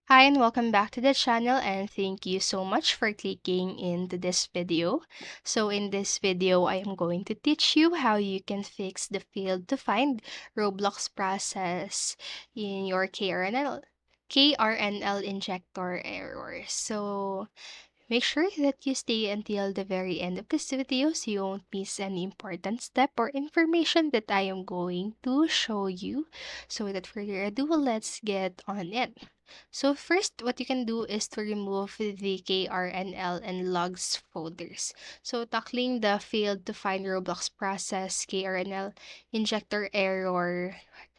Hi and welcome back to the channel, and thank you so much for clicking into this video. So in this video, I am going to teach you how you can fix the failed to find Roblox process in your KRNL injector error. So make sure that you stay until the very end of this video so you won't miss any important step or information that I am going to show you. So without further ado, let's get on it. So first, what you can do is to remove the KRNL and logs folders. So tackling the failed to find Roblox process KRNL injector error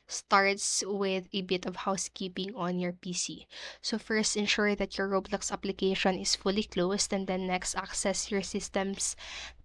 starts with a bit of housekeeping on your PC. So first, ensure that your Roblox application is fully closed, and then next access your system's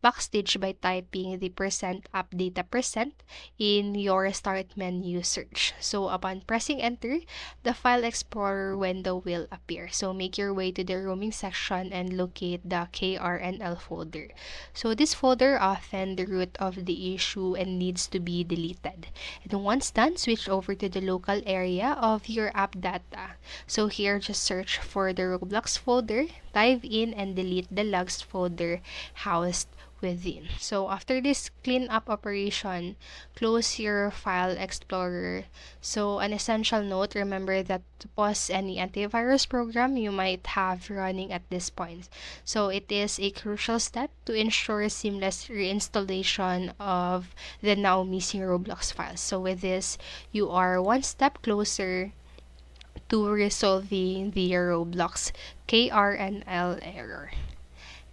backstage by typing the %app data percent in your start menu search. So upon pressing enter, the file explorer window will appear. So make your way to the roaming section and locate the KRNL folder. So this folder often the root of the issue and needs to be deleted. And once done, switch over to the local area of your app data. So here, just search for the Roblox folder, dive in and delete the logs folder housed within. So after this cleanup operation, close your file explorer. So an essential note, remember that to pause any antivirus program you might have running at this point. So it is a crucial step to ensure seamless reinstallation of the now missing Roblox files. So with this, you are one step closer to resolving the Roblox KRNL error.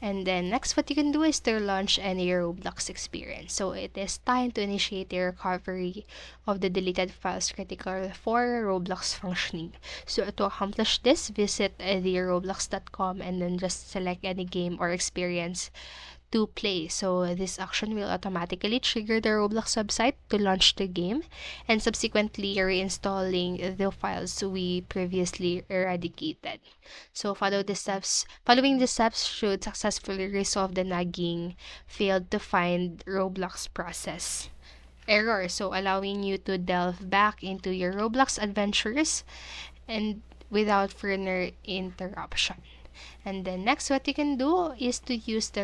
And then next, what you can do is to launch any Roblox experience. So it is time to initiate the recovery of the deleted files critical for Roblox functioning. So to accomplish this, visit the roblox.com and then just select any game or experience to play. So this action will automatically trigger the Roblox website to launch the game and subsequently reinstalling the files we previously eradicated. So following the steps should successfully resolve the nagging failed to find Roblox process error. So allowing you to delve back into your Roblox adventures and without further interruption. And then next, what you can do is to use the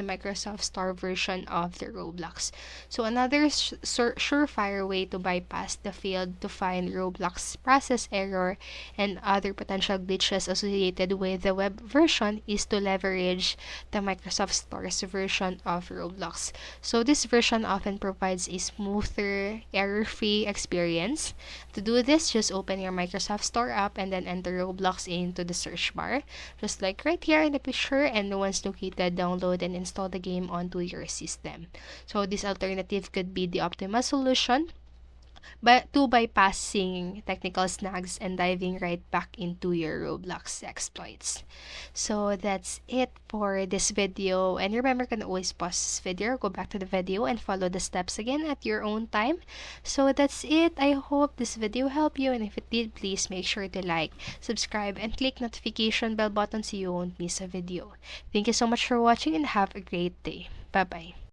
Microsoft Store version of the Roblox. So another surefire way to bypass the failed to find Roblox process error and other potential glitches associated with the web version is to leverage the Microsoft Store's version of Roblox. So this version often provides a smoother, error-free experience. To do this, just open your Microsoft Store app and then enter Roblox into the search bar, just like right here in the picture, and once located, download and install the game onto your system. So this alternative could be the optimal solution, but to bypassing technical snags and diving right back into your Roblox exploits. So that's it for this video. And remember, you can always pause this video, go back to the video, and follow the steps again at your own time. So that's it. I hope this video helped you, and if it did, please make sure to like, subscribe, and click notification bell button so you won't miss a video. Thank you so much for watching and have a great day. Bye bye.